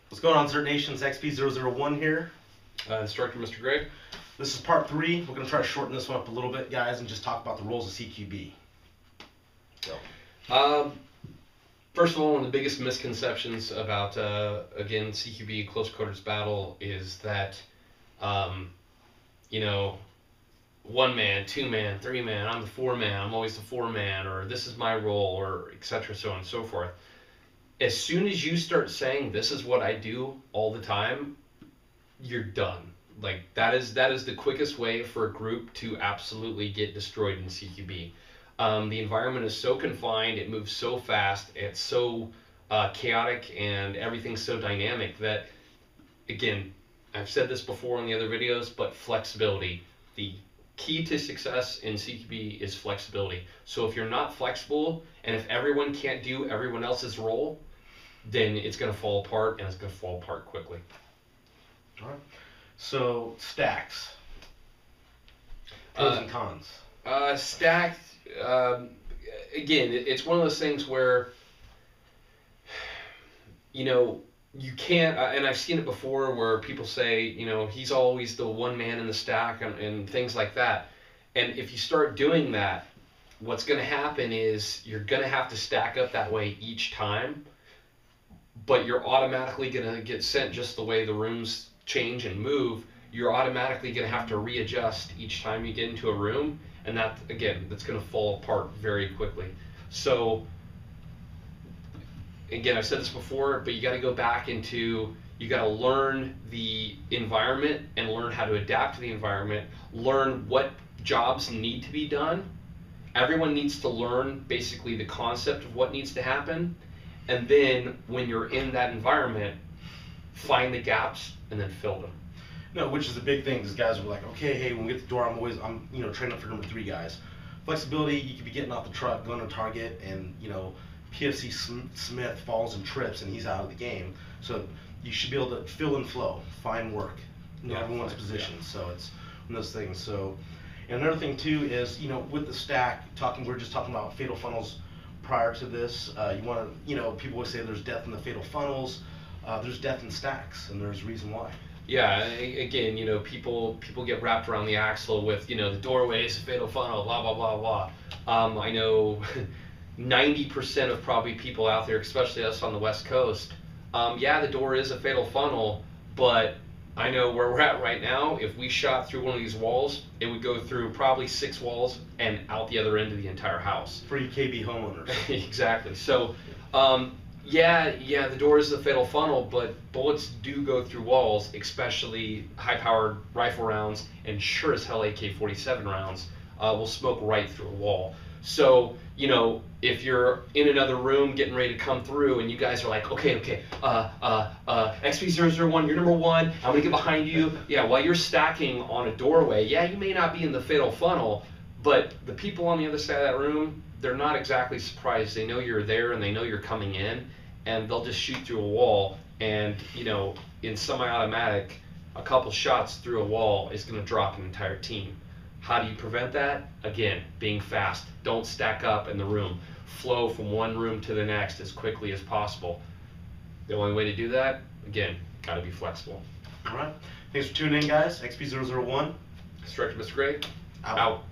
What's going on, ZERT Nations? XP001 here. Instructor Mr. Gray. This is part 3. We're going to try to shorten this one up a little bit, guys, and just talk about the roles of CQB. First of all, one of the biggest misconceptions about, again, CQB, close quarters battle, is that, you know, 1 man, 2 man, 3 man, I'm the 4 man, I'm always the 4 man, or this is my role, or etc., so on and so forth. As soon as you start saying this is what I do all the time, you're done. Like that is the quickest way for a group to absolutely get destroyed in CQB. The environment is so confined, it moves so fast, it's so chaotic, and everything's so dynamic that, again, I've said this before in the other videos, but flexibility. The key to success in CQB is flexibility. So if you're not flexible, and if everyone can't do everyone else's role, then it's going to fall apart, and it's going to fall apart quickly. All right. So stacks. Pros and cons. Stacked. Again, it's one of those things where, you know, you can't, and I've seen it before where people say, you know, he's always the 1 man in the stack and things like that. And if you start doing that, what's going to happen is you're going to have to stack up that way each time, but you're automatically going to get sent just the way the rooms change and move. You're automatically going to have to readjust each time you get into a room, and that, again, that's going to fall apart very quickly. So again, I've said this before, but you got to go back into, you got to learn the environment and learn how to adapt to the environment, learn what jobs need to be done. Everyone needs to learn basically the concept of what needs to happen, and then when you're in that environment, find the gaps and then fill them. No, which is a big thing, because guys are like, okay, hey, when we get the door, I'm you know, training up for number 3 guys. Flexibility, you could be getting off the truck, going to target, and, you know, PFC Smith falls and trips, and he's out of the game. So you should be able to fill and flow, find work, know everyone's position. Yeah. So it's one of those things. So, and another thing too is, you know, with the stack, we're just talking about fatal funnels prior to this. You want to, you know, people always say there's death in the fatal funnels. There's death in stacks, and there's a reason why. Yeah, again, you know, people get wrapped around the axle with, you know, the doorway is a fatal funnel, blah, blah, blah, blah. I know 90% of probably people out there, especially us on the West Coast, yeah, the door is a fatal funnel, but I know where we're at right now, if we shot through one of these walls, it would go through probably 6 walls and out the other end of the entire house. For you KB homeowners. Exactly. So, yeah, the door is a fatal funnel, but bullets do go through walls, especially high-powered rifle rounds, and sure as hell AK-47 rounds will smoke right through a wall. So, you know, if you're in another room getting ready to come through and you guys are like, okay, XP001, you're number 1, I'm gonna get behind you. Yeah, while you're stacking on a doorway, yeah, you may not be in the fatal funnel, but the people on the other side of that room, they're not exactly surprised. They know you're there and they know you're coming in, and they'll just shoot through a wall. And, you know, in semi-automatic, a couple shots through a wall is gonna drop an entire team. How do you prevent that? Again, being fast. Don't stack up in the room. Flow from one room to the next as quickly as possible. The only way to do that, again, gotta be flexible. All right. Thanks for tuning in, guys. XP001. Instructor Mr. Gray, out.